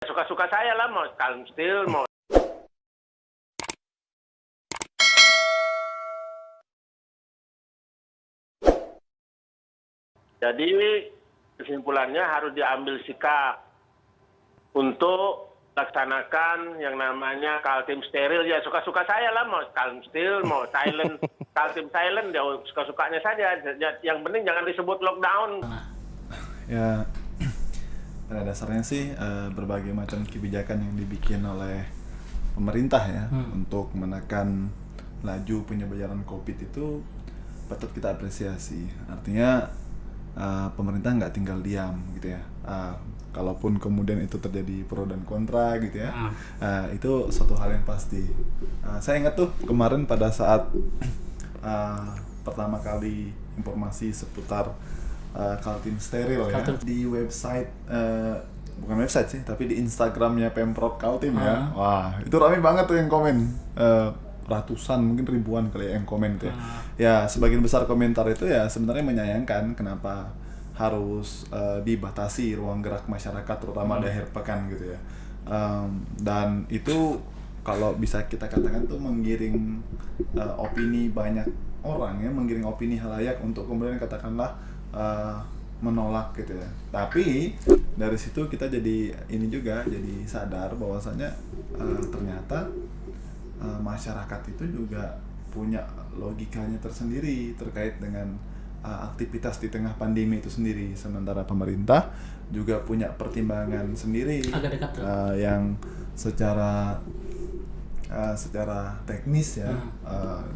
Suka-suka saya lah, mau calm still, mau. Jadi kesimpulannya harus diambil sikap untuk laksanakan yang namanya Kaltim steril. Ya suka-suka saya lah, mau calm still, mau silent, Kaltim silent, ya suka-sukanya saja. Yang penting jangan disebut lockdown. Ya, pada dasarnya sih berbagai macam kebijakan yang dibikin oleh pemerintah ya untuk menekan laju penyebaran COVID itu patut kita apresiasi. Artinya pemerintah nggak tinggal diam gitu ya. Kalaupun kemudian itu terjadi pro dan kontra gitu ya, itu suatu hal yang pasti. Saya ingat tuh kemarin pada saat pertama kali informasi seputar Kaltim steril ya di website, bukan website sih, tapi di Instagramnya Pemprov Kaltim ya. Wah, itu ramai banget tuh yang komen, ratusan mungkin ribuan kali yang komen tuh ya. Ya sebagian besar komentar itu ya sebenarnya menyayangkan kenapa harus dibatasi ruang gerak masyarakat terutama di akhir pekan gitu ya. Dan itu kalau bisa kita katakan tuh menggiring opini banyak orang ya, menggiring opini halayak untuk kemudian katakanlah menolak gitu ya. Tapi dari situ kita jadi ini juga jadi sadar bahwasanya ternyata masyarakat itu juga punya logikanya tersendiri terkait dengan aktivitas di tengah pandemi itu sendiri. Sementara pemerintah juga punya pertimbangan sendiri yang secara teknis ya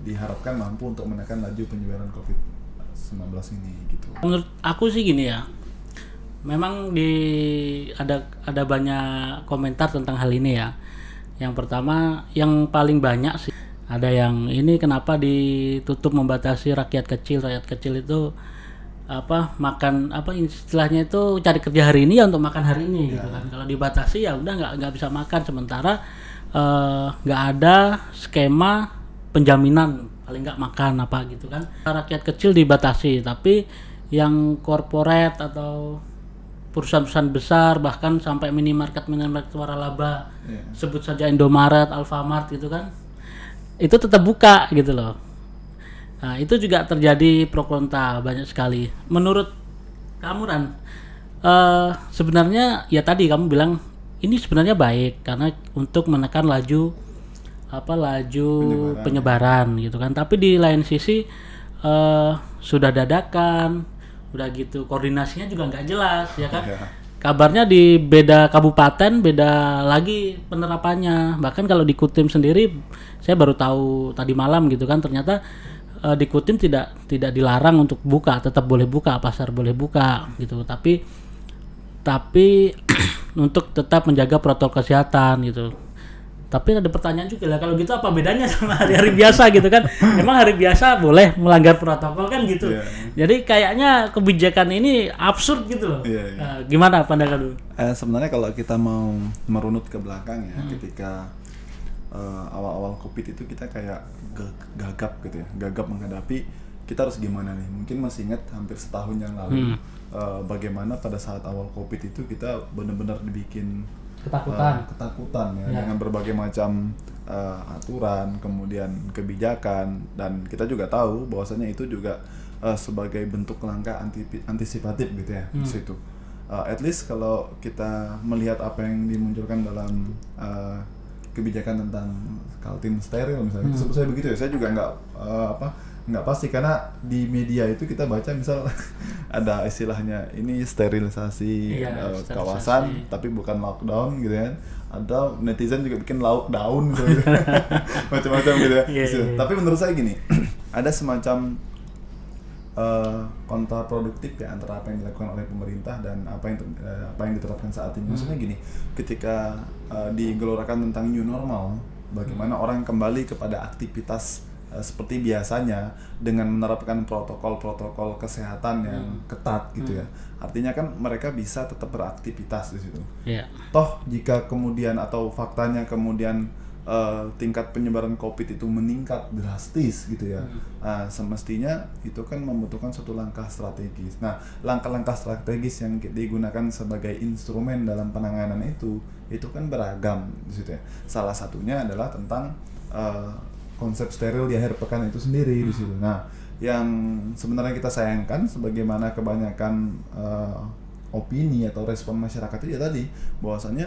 diharapkan mampu untuk menekan laju penyebaran COVID-19 ini gitu. Menurut aku sih gini ya, memang ada banyak komentar tentang hal ini ya. Yang pertama, yang paling banyak sih ada yang ini kenapa ditutup, membatasi rakyat kecil itu makan istilahnya itu cari kerja hari ini ya untuk makan hari ini gitu kan. Kalau dibatasi ya udah nggak bisa makan, sementara nggak ada skema penjaminan paling nggak makan apa gitu kan. Rakyat kecil dibatasi, tapi yang korporat atau perusahaan-perusahaan besar bahkan sampai minimarket waralaba, sebut saja Indomaret, Alfamart gitu kan, itu tetap buka gitu loh. Nah, itu juga terjadi pro kontra banyak sekali. Menurut kamu Ran, sebenarnya ya tadi kamu bilang ini sebenarnya baik karena untuk menekan laju penyebaran gitu kan. Tapi di lain sisi sudah dadakan, udah gitu koordinasinya juga nggak jelas ya kan. Kabarnya di beda kabupaten beda lagi penerapannya. Bahkan kalau di Kutim sendiri saya baru tahu tadi malam gitu kan, ternyata di Kutim tidak dilarang untuk buka, tetap boleh buka, pasar boleh buka gitu. Tapi untuk tetap menjaga protokol kesehatan gitu. Tapi ada pertanyaan juga lah, kalau gitu apa bedanya sama hari-hari biasa gitu kan? Emang hari biasa boleh melanggar protokol kan gitu. Jadi kayaknya kebijakan ini absurd gitu loh. Gimana pandangan lu? Sebenarnya kalau kita mau merunut ke belakang ya, ketika awal-awal COVID itu kita kayak gagap gitu ya, gagap menghadapi kita harus gimana nih. Mungkin masih ingat hampir setahun yang lalu bagaimana pada saat awal COVID itu kita benar-benar dibikin ketakutan ya, dengan berbagai macam aturan, kemudian kebijakan, dan kita juga tahu bahwasanya itu juga sebagai bentuk langkah antisipatif gitu ya di situ. At least kalau kita melihat apa yang dimunculkan dalam kebijakan tentang Kaltim steril misalnya, sebut saya begitu ya, saya juga nggak pasti karena di media itu kita baca misal ada istilahnya ini sterilisasi kawasan tapi bukan lockdown gitu kan, atau netizen juga bikin lockdown gitu. Macam-macam gitu ya. Tapi menurut saya gini, ada semacam kontraproduktif ya antara apa yang dilakukan oleh pemerintah dan apa yang diterapkan saat ini. Maksudnya gini, ketika digelorakan tentang new normal, bagaimana orang kembali kepada aktivitas seperti biasanya dengan menerapkan protokol kesehatan yang ketat gitu ya. Artinya kan mereka bisa tetap beraktivitas di situ. Toh jika kemudian atau faktanya kemudian tingkat penyebaran COVID itu meningkat drastis gitu ya. Semestinya itu kan membutuhkan suatu langkah strategis. Nah, langkah-langkah strategis yang digunakan sebagai instrumen dalam penanganan itu kan beragam di situ ya. Salah satunya adalah tentang konsep steril di akhir pekan itu sendiri di situ. Nah, yang sebenarnya kita sayangkan sebagaimana kebanyakan opini atau respon masyarakat itu ya tadi bahwasanya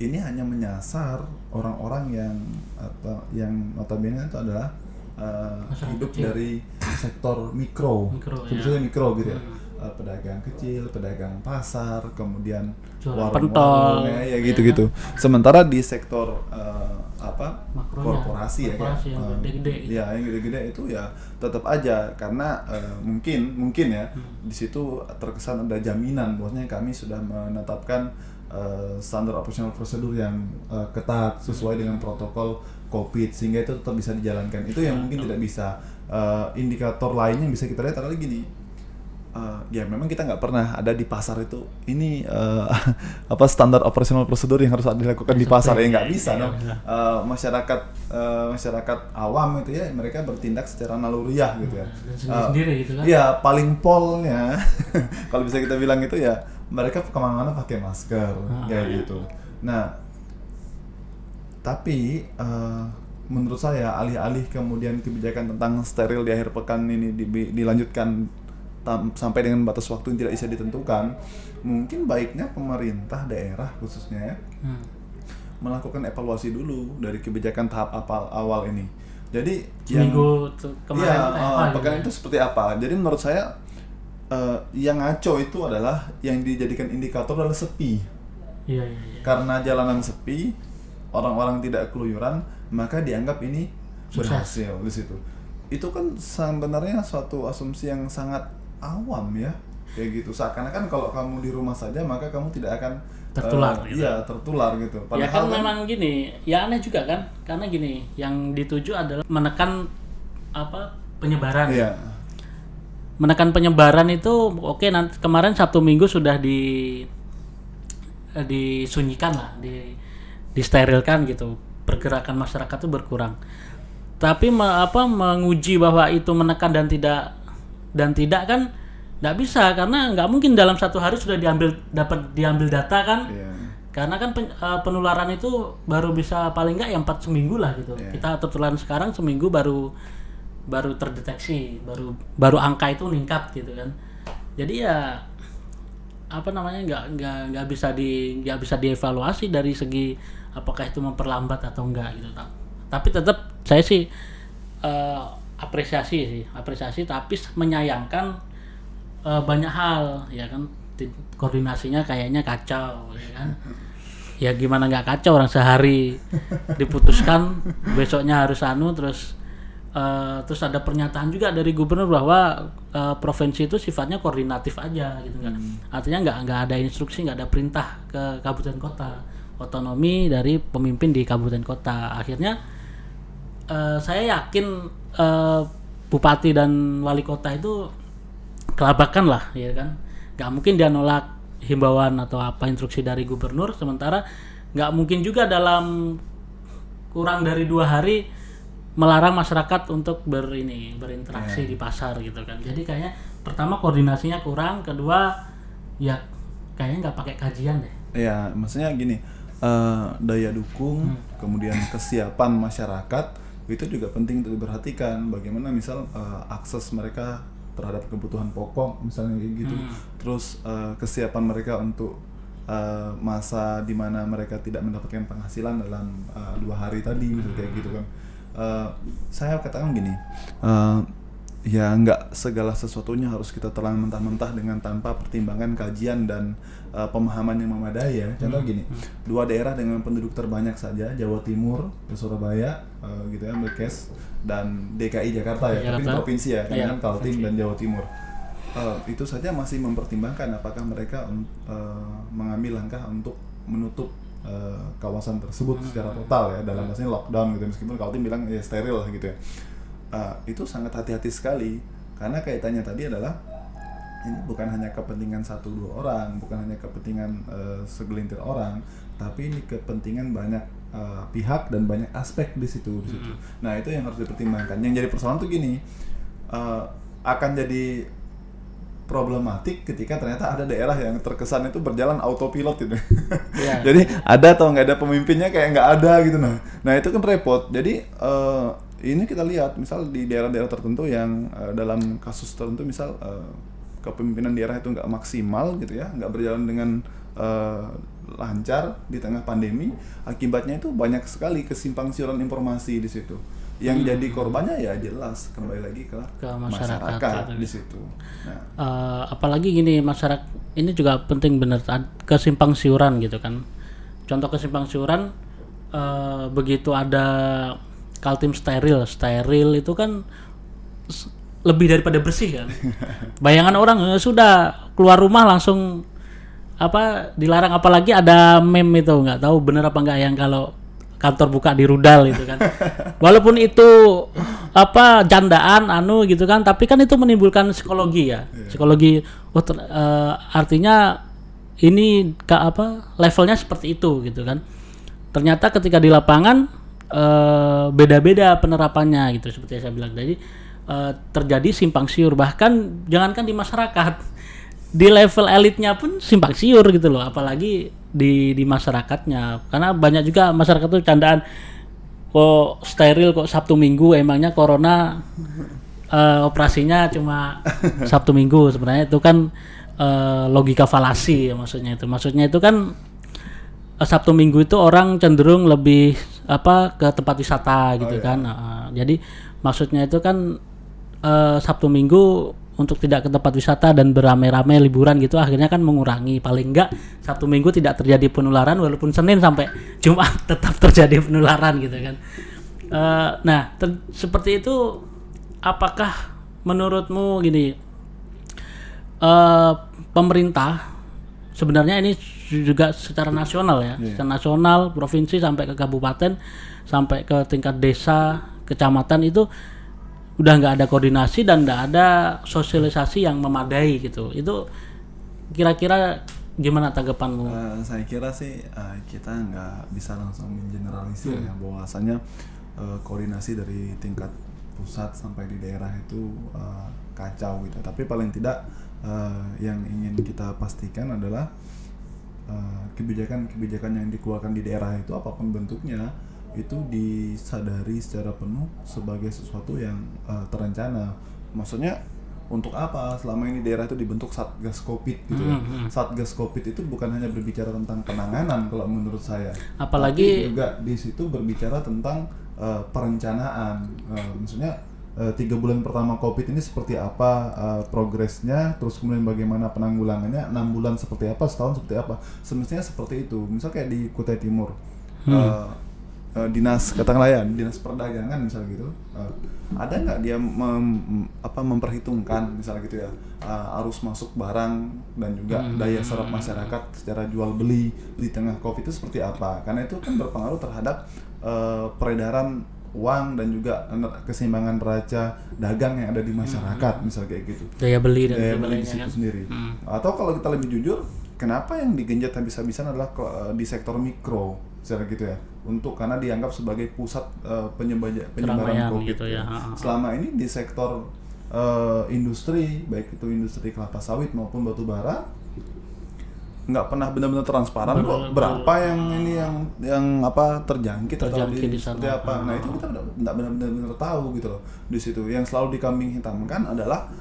ini hanya menyasar orang-orang yang notabene itu adalah hidup kecil dari sektor mikro sebetulnya ya. Mikro gitu ya. Pedagang kecil, pedagang pasar, kemudian warung-warung ya gitu-gitu. Sementara di sektor korporasi ya yang gede-gede gitu. Ya yang gede-gede itu ya tetap aja karena mungkin ya di situ terkesan ada jaminan bahwasanya kami sudah menetapkan standar operasional prosedur yang ketat sesuai dengan protokol COVID sehingga itu tetap bisa dijalankan. Itu yang mungkin tidak bisa. Indikator lainnya yang bisa kita lihat adalah gini. Ya memang kita nggak pernah ada di pasar itu ini standar operasional prosedur yang harus dilakukan di pasar ya nggak bisa dong. Masyarakat awam itu ya mereka bertindak secara naluriah gitu ya. Sendiri gitu kan. Iya paling polnya kalau bisa kita bilang itu ya mereka kemana-mana pakai masker kayak gitu. Nah tapi menurut saya alih-alih kemudian kebijakan tentang steril di akhir pekan ini dilanjutkan sampai dengan batas waktu yang tidak bisa ditentukan, mungkin baiknya pemerintah daerah khususnya ya melakukan evaluasi dulu dari kebijakan tahap awal ini. Jadi seminggu kemarin pekan itu seperti apa? Jadi menurut saya yang ngaco itu adalah yang dijadikan indikator adalah sepi. Iya. Karena jalanan sepi, orang-orang tidak keluyuran, maka dianggap ini berhasil di situ. Itu kan sebenarnya suatu asumsi yang sangat awam ya, kayak gitu. Seakan-akan kalau kamu di rumah saja maka kamu tidak akan tertular gitu. Iya, tertular gitu. Padahal ya kan memang gini, ya aneh juga kan, karena gini, yang dituju adalah menekan penyebaran. Iya. Menekan penyebaran itu oke, nanti kemarin Sabtu Minggu sudah disunyikan lah, disterilkan gitu. Pergerakan masyarakat itu berkurang. Tapi menguji bahwa itu menekan dan tidak kan nggak bisa, karena nggak mungkin dalam satu hari sudah dapat diambil data kan. Karena kan penularan itu baru bisa paling nggak 4 seminggu lah gitu. Kita tertular sekarang seminggu baru terdeteksi, baru angka itu meningkat gitu kan. Jadi ya nggak bisa dievaluasi dari segi apakah itu memperlambat atau enggak gitu. Tapi tetap saya sih apresiasi tapi menyayangkan banyak hal ya kan, koordinasinya kayaknya kacau ya kan. Ya gimana nggak kacau, orang sehari diputuskan besoknya harus terus ada pernyataan juga dari gubernur bahwa provinsi itu sifatnya koordinatif aja gitu kan. Artinya nggak ada instruksi, nggak ada perintah ke kabupaten kota, otonomi dari pemimpin di kabupaten kota. Akhirnya saya yakin bupati dan wali kota itu kelabakan lah ya kan. Nggak mungkin dia nolak himbauan atau instruksi dari gubernur, sementara nggak mungkin juga dalam kurang dari 2 hari melarang masyarakat untuk berinteraksi di pasar gitu kan. Jadi kayaknya pertama koordinasinya kurang, kedua ya kayaknya nggak pakai kajian deh. Ya maksudnya gini, daya dukung kemudian kesiapan masyarakat itu juga penting untuk diperhatikan. Bagaimana misal akses mereka terhadap kebutuhan pokok misalnya gitu. Terus kesiapan mereka untuk masa di mana mereka tidak mendapatkan penghasilan dalam 2 hari tadi gitu, kayak gitu kan. Saya katakan gini, ya nggak segala sesuatunya harus kita telan mentah-mentah dengan tanpa pertimbangan kajian dan pemahaman yang memadai ya. Contoh gini, 2 daerah dengan penduduk terbanyak saja, Jawa Timur, Surabaya gitu ya, Bekes, dan DKI Jakarta ya, tapi provinsi ya, kan Kaltim dan Jawa Timur. Itu saja masih mempertimbangkan apakah mereka mengambil langkah untuk menutup kawasan tersebut secara total ya, dalam maksudnya lockdown gitu, meskipun Kaltim bilang ya steril gitu ya. Itu sangat hati-hati sekali, karena kaitannya tadi adalah ini bukan hanya kepentingan 1-2 orang, bukan hanya kepentingan segelintir orang, tapi ini kepentingan banyak pihak dan banyak aspek di situ. Nah itu yang harus dipertimbangkan. Yang jadi persoalan tuh gini, akan jadi problematik ketika ternyata ada daerah yang terkesan itu berjalan autopilot gitu. Jadi ada atau nggak ada pemimpinnya kayak nggak ada gitu. Nah itu kan repot. Jadi ini kita lihat misal di daerah-daerah tertentu yang dalam kasus tertentu misal kepemimpinan daerah itu nggak maksimal gitu ya, nggak berjalan dengan lancar di tengah pandemi, akibatnya itu banyak sekali kesimpang siuran informasi di situ. Yang jadi korbannya ya jelas kembali lagi ke masyarakat di situ. Nah, apalagi gini, masyarakat ini juga penting bener, kesimpang siuran gitu kan. Contoh kesimpang siuran, begitu ada Kaltim steril itu kan lebih daripada bersih kan. Bayangan orang sudah keluar rumah langsung dilarang, apalagi ada meme itu, nggak tahu bener apa enggak, yang kalau kantor buka di rudal itu kan. Walaupun itu jandaan gitu kan, tapi kan itu menimbulkan psikologi ya. Psikologi artinya ini levelnya seperti itu gitu kan. Ternyata ketika di lapangan beda-beda penerapannya gitu, seperti yang saya bilang tadi. Terjadi simpang siur, bahkan jangankan di masyarakat, di level elitnya pun simpang siur gitu loh, apalagi di masyarakatnya. Karena banyak juga masyarakat tuh candaan, kok steril, kok Sabtu Minggu, emangnya corona operasinya cuma Sabtu Minggu. Sebenarnya itu kan logika falasi ya, maksudnya itu kan Sabtu Minggu itu orang cenderung lebih ke tempat wisata gitu kan. Jadi maksudnya itu kan Sabtu Minggu untuk tidak ke tempat wisata dan beramai-ramai liburan gitu, akhirnya kan mengurangi. Paling enggak Sabtu Minggu tidak terjadi penularan, walaupun Senin sampai Jumat tetap terjadi penularan gitu kan. Seperti itu, apakah menurutmu gini, pemerintah sebenarnya ini juga secara nasional ya, secara nasional, provinsi sampai ke kabupaten, sampai ke tingkat desa, kecamatan, itu udah nggak ada koordinasi dan nggak ada sosialisasi yang memadai gitu. Itu kira-kira gimana tanggapanmu? Saya kira sih kita nggak bisa langsung mengeneralisir ya, bahwasanya koordinasi dari tingkat pusat sampai di daerah itu kacau gitu. Tapi paling tidak yang ingin kita pastikan adalah kebijakan yang dikeluarkan di daerah itu apapun bentuknya itu disadari secara penuh sebagai sesuatu yang terencana. Maksudnya untuk apa selama ini daerah itu dibentuk Satgas Covid gitu ya. Satgas Covid itu bukan hanya berbicara tentang penanganan kalau menurut saya, apalagi tapi juga di situ berbicara tentang perencanaan. Maksudnya 3 bulan pertama Covid ini seperti apa progresnya, terus kemudian bagaimana penanggulangannya, 6 bulan seperti apa, setahun seperti apa. Semestinya seperti itu. Misal kayak di Kutai Timur, dinas dinas perdagangan misal gitu, ada nggak dia memperhitungkan misal gitu ya, arus masuk barang dan juga daya serap masyarakat secara jual beli di tengah Covid itu seperti apa? Karena itu kan berpengaruh terhadap peredaran uang dan juga keseimbangan neraca dagang yang ada di masyarakat, misal kayak gitu. Daya beli dan daya beli di situ sendiri. Atau kalau kita lebih jujur, kenapa yang digenjot habis-habisan adalah di sektor mikro, secara gitu ya, karena dianggap sebagai pusat penyebaran Covid gitu ya. Selama ini di sektor industri, baik itu industri kelapa sawit maupun batu bara, nggak pernah benar-benar transparan kok berapa yang ini yang terjangkit atau seperti apa. Nah itu kita nggak benar-benar tahu gitu loh di situ. Yang selalu dikambing hitamkan adalah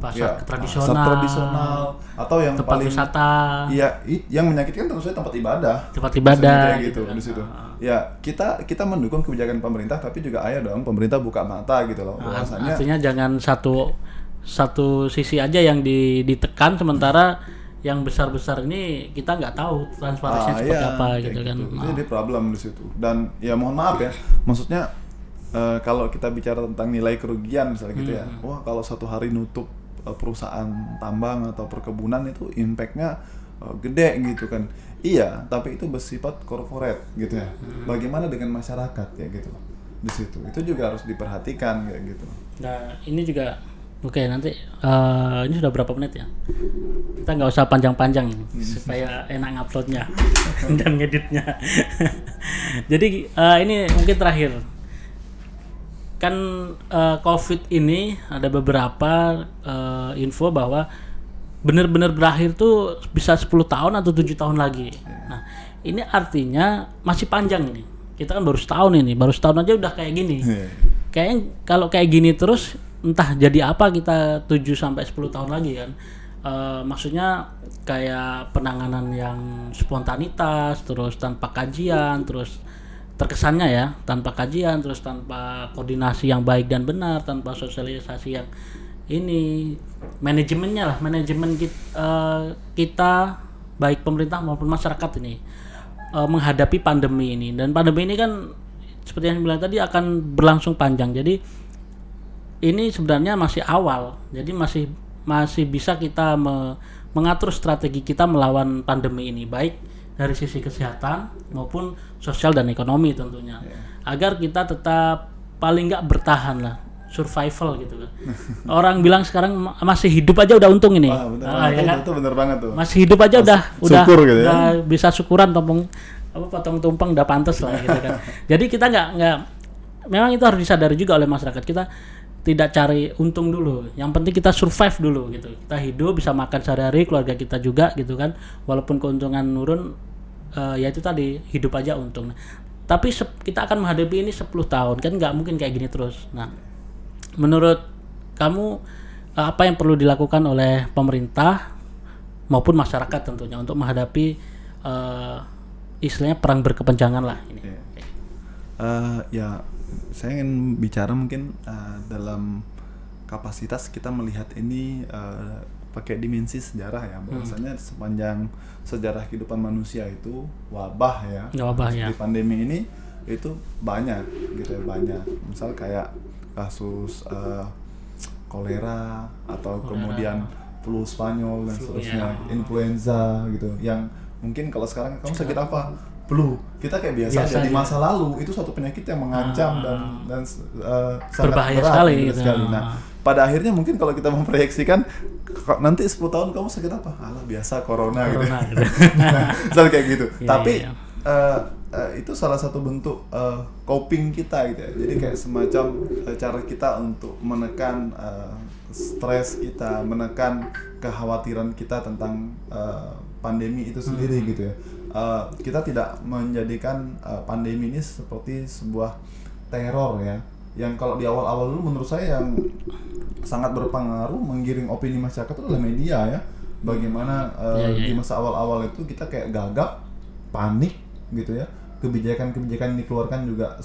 pasar tradisional atau yang tempat paling wisata. Iya, yang menyakitkan tentu saja tempat ibadah gitu di situ. Ya, kita mendukung kebijakan pemerintah, tapi juga ayo dong pemerintah buka mata gitu loh. Bahwasanya artinya jangan satu sisi aja yang ditekan, sementara yang besar-besar ini kita nggak tahu transparansinya seperti apa gitu kan. Jadi problem di situ. Dan ya mohon maaf ya, maksudnya kalau kita bicara tentang nilai kerugian misalnya gitu ya, wah kalau satu hari nutup perusahaan tambang atau perkebunan itu impact-nya gede gitu kan. Iya, tapi itu bersifat corporate gitu ya. Bagaimana dengan masyarakat ya gitu di situ. Itu juga harus diperhatikan kayak gitu. Nah, ini juga Oke, nanti ini sudah berapa menit ya? Kita nggak usah panjang-panjang supaya enak nguploadnya dan ngeditnya. Jadi ini mungkin terakhir. Kan COVID ini ada beberapa info bahwa benar-benar berakhir tuh bisa 10 tahun atau 7 tahun lagi. Nah, ini artinya masih panjang ini. Kita kan baru setahun aja udah kayak gini. Kayaknya kalau kayak gini terus entah jadi apa kita 7 sampai 10 tahun lagi kan. Maksudnya kayak penanganan yang spontanitas, terus tanpa kajian, terus terkesannya ya tanpa kajian, terus tanpa koordinasi yang baik dan benar, tanpa sosialisasi yang ini manajemen kita baik pemerintah maupun masyarakat ini menghadapi pandemi ini. Dan pandemi ini kan seperti yang bilang tadi akan berlangsung panjang. Jadi ini sebenarnya masih awal. Jadi masih bisa kita mengatur strategi kita melawan pandemi ini, baik dari sisi kesehatan maupun sosial dan ekonomi tentunya. Agar kita tetap paling nggak bertahan lah, survival gitu kan. Orang bilang sekarang masih hidup aja udah untung ini. Itu bener banget tuh. Masih hidup aja udah gitu udah bisa syukuran, potong tumpeng udah pantas lah gitu kan. Jadi kita nggak memang itu harus disadari juga oleh masyarakat. Kita tidak cari untung dulu, yang penting kita survive dulu gitu. Kita hidup, bisa makan sehari-hari, keluarga kita juga gitu kan. Walaupun keuntungan nurun, ya itu tadi, hidup aja untung. Tapi kita akan menghadapi ini 10 tahun kan, nggak mungkin kayak gini terus. Nah, menurut kamu apa yang perlu dilakukan oleh pemerintah maupun masyarakat tentunya untuk menghadapi istilahnya perang berkepanjangan lah ini? Ya, saya ingin bicara mungkin dalam kapasitas kita melihat ini pakai dimensi sejarah ya, bahwasanya sepanjang sejarah kehidupan manusia itu wabah ya, seperti pandemi ini itu banyak gitu ya, banyak. Misal kayak kasus kolera atau kemudian flu Spanyol dan seterusnya, influenza gitu, yang mungkin kalau sekarang kamu sakit apa? Flu, kita kayak biasa aja. Di masa lalu itu suatu penyakit yang mengancam dan sangat berbahaya berat sekali. Nah, pada akhirnya mungkin kalau kita memproyeksikan nanti 10 tahun kamu sakit apa? Alah biasa corona gitu. Misal kayak gitu. Tapi itu salah satu bentuk coping kita gitu ya. Jadi kayak semacam cara kita untuk menekan stres kita, menekan kekhawatiran kita tentang pandemi itu sendiri gitu ya. Kita tidak menjadikan pandemi ini seperti sebuah teror ya, yang kalau di awal-awal dulu menurut saya yang sangat berpengaruh menggiring opini masyarakat itu adalah media ya. Bagaimana di masa awal-awal itu kita kayak gagap, panik gitu ya, kebijakan-kebijakan yang dikeluarkan juga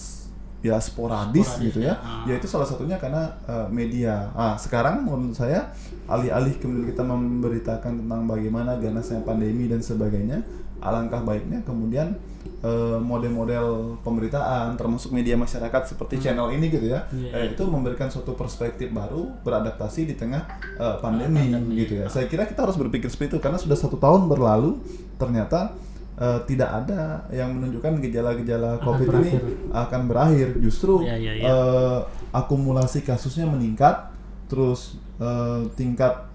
ya sporadis gitu ya. Ya itu salah satunya karena media. Sekarang menurut saya alih-alih kemudian kita memberitakan tentang bagaimana ganasnya pandemi dan sebagainya, alangkah baiknya kemudian model-model pemberitaan termasuk media masyarakat seperti channel ini gitu ya, itu memberikan suatu perspektif baru beradaptasi di tengah pandemi gitu ya. Saya kira kita harus berpikir seperti itu karena sudah 1 tahun berlalu ternyata tidak ada yang menunjukkan gejala-gejala COVID ini akan berakhir. Justru akumulasi kasusnya meningkat, terus tingkat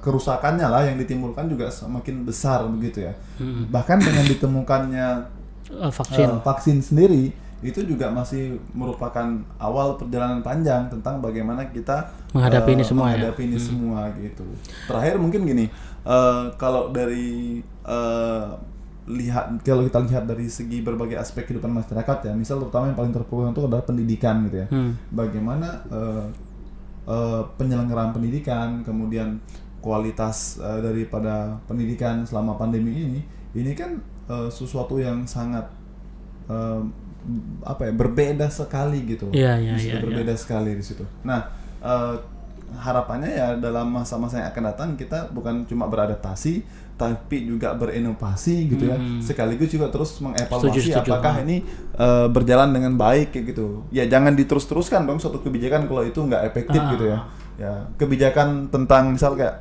kerusakannya lah yang ditimbulkan juga semakin besar begitu ya. Bahkan dengan ditemukannya vaksin sendiri itu juga masih merupakan awal perjalanan panjang tentang bagaimana kita menghadapi ini semua gitu. Terakhir mungkin gini, kalau dari kalau kita lihat dari segi berbagai aspek kehidupan masyarakat ya, misal terutama yang paling terpukul itu adalah pendidikan gitu ya. Bagaimana penyelenggaraan pendidikan, kemudian kualitas daripada pendidikan selama pandemi ini kan sesuatu yang sangat berbeda sekali gitu. Berbeda sekali di situ. Nah, harapannya ya dalam masa-masa yang akan datang kita bukan cuma beradaptasi tapi juga berinovasi gitu ya, sekaligus juga terus mengevaluasi apakah ini berjalan dengan baik kayak gitu. Ya jangan diterus-teruskan dong suatu kebijakan kalau itu nggak efektif gitu ya. Ya kebijakan tentang misal kayak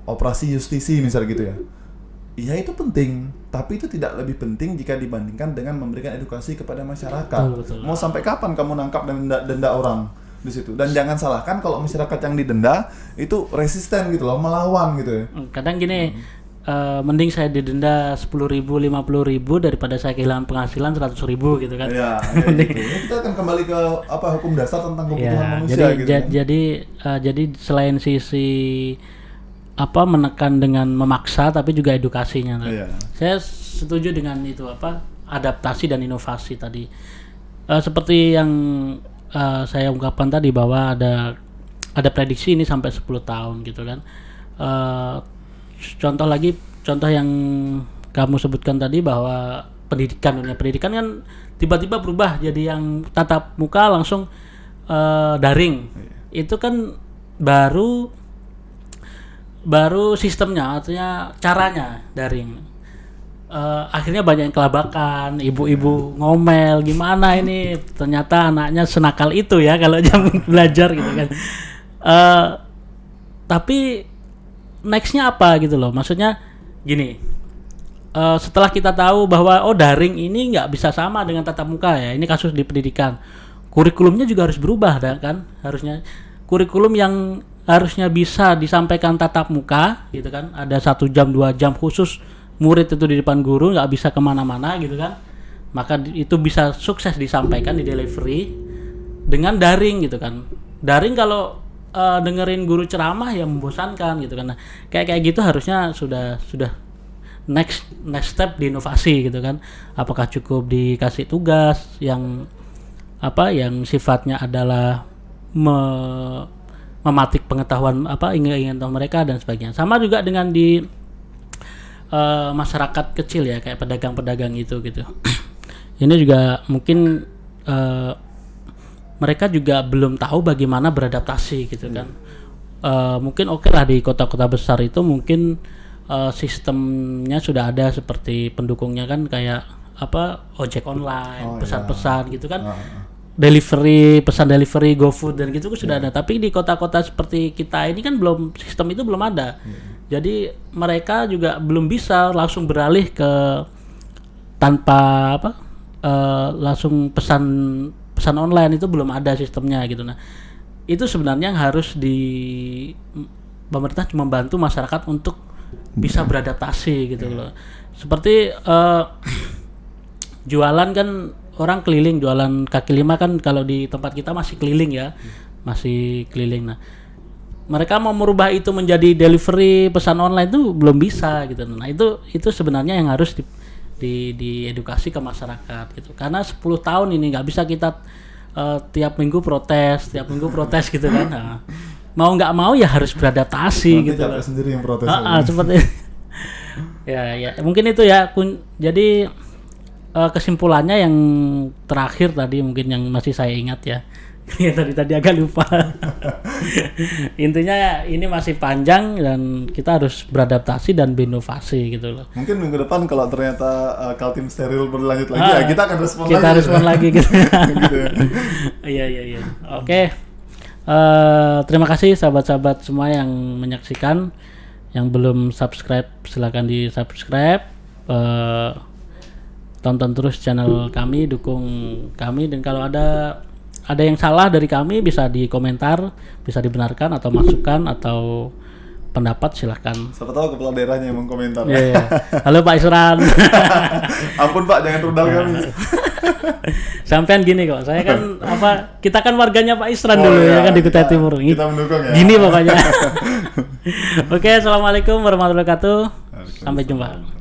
operasi justisi misal gitu ya. Iya itu penting, tapi itu tidak lebih penting jika dibandingkan dengan memberikan edukasi kepada masyarakat. Betul. Mau sampai kapan kamu nangkap dan denda orang? di situ. Dan jangan salahkan kalau masyarakat yang didenda itu resisten gitu loh, melawan gitu ya. Kadang gini, mending saya didenda 10.000, 50.000 daripada saya kehilangan penghasilan 100.000 gitu kan. Iya, gitu. Kita akan kembali ke hukum dasar tentang kebutuhan manusia gitu. Jadi selain sisi menekan dengan memaksa, tapi juga edukasinya. Saya setuju dengan itu adaptasi dan inovasi tadi. Seperti yang saya ungkapkan tadi bahwa ada prediksi ini sampai 10 tahun gitu kan. Contoh yang kamu sebutkan tadi bahwa dunia pendidikan kan tiba-tiba berubah jadi yang tatap muka langsung daring. Itu kan baru sistemnya, artinya caranya daring. Akhirnya banyak yang kelabakan, ibu-ibu ngomel, gimana ini, ternyata anaknya senakal itu ya kalau jam belajar gitu kan. Tapi nextnya apa gitu loh, maksudnya gini, setelah kita tahu bahwa daring ini nggak bisa sama dengan tatap muka ya, ini kasus di pendidikan, kurikulumnya juga harus berubah kan, harusnya kurikulum yang harusnya bisa disampaikan tatap muka gitu kan, ada 1 jam 2 jam khusus murid itu di depan guru, nggak bisa kemana-mana gitu kan, maka itu bisa sukses disampaikan di delivery dengan daring gitu kan. Daring kalau dengerin guru ceramah ya membosankan gitu kan. Nah, kayak gitu harusnya sudah next step di inovasi gitu kan. Apakah cukup dikasih tugas yang sifatnya adalah mematik pengetahuan ingin tahu mereka dan sebagainya. Sama juga dengan di masyarakat kecil ya, kayak pedagang-pedagang itu gitu. Ini juga mungkin mereka juga belum tahu bagaimana beradaptasi gitu kan. Mungkin oke lah di kota-kota besar itu mungkin sistemnya sudah ada seperti pendukungnya kan, kayak ojek online, pesan-pesan gitu kan. Pesan delivery, GoFood dan gitu sudah ada. Tapi di kota-kota seperti kita ini kan sistem itu belum ada. Jadi mereka juga belum bisa langsung beralih ke tanpa langsung pesan online, itu belum ada sistemnya gitu. Nah, itu sebenarnya yang harus pemerintah membantu masyarakat untuk bisa beradaptasi gitu loh. Seperti jualan kan, orang keliling jualan kaki lima kan, kalau di tempat kita masih keliling ya, masih keliling. Nah, mereka mau merubah itu menjadi delivery pesan online itu belum bisa gitu. Nah, itu sebenarnya yang harus diedukasi ke masyarakat gitu. Karena 10 tahun ini nggak bisa kita tiap minggu protes gitu kan. Nah, mau nggak mau ya harus beradaptasi. Nanti gitu. Nanti sendiri yang protes. Seperti ya mungkin itu ya. Jadi kesimpulannya yang terakhir tadi mungkin yang masih saya ingat ya. tadi agak lupa. Intinya ini masih panjang dan kita harus beradaptasi dan berinovasi gitu loh. Mungkin minggu depan kalau ternyata Kaltim steril berlanjut lagi ya kita akan respon lagi gitu. Gitu ya. Iya. Oke. Terima kasih sahabat-sahabat semua yang menyaksikan. Yang belum subscribe silakan di subscribe. Tonton terus channel kami, dukung kami, dan kalau ada yang salah dari kami bisa di komentar, bisa dibenarkan atau masukan atau pendapat, silahkan. Siapa tahu kepala daerahnya yang mengkomentar. Yeah. Halo Pak Isran. Ampun Pak, jangan rudal kami. Sampean gini kok, saya kan kita kan warganya Pak Isran dulu ya kan di Kutai Timur. Kita mendukung ya. Gini pokoknya. Oke, assalamualaikum warahmatullahi wabarakatuh. Sampai jumpa.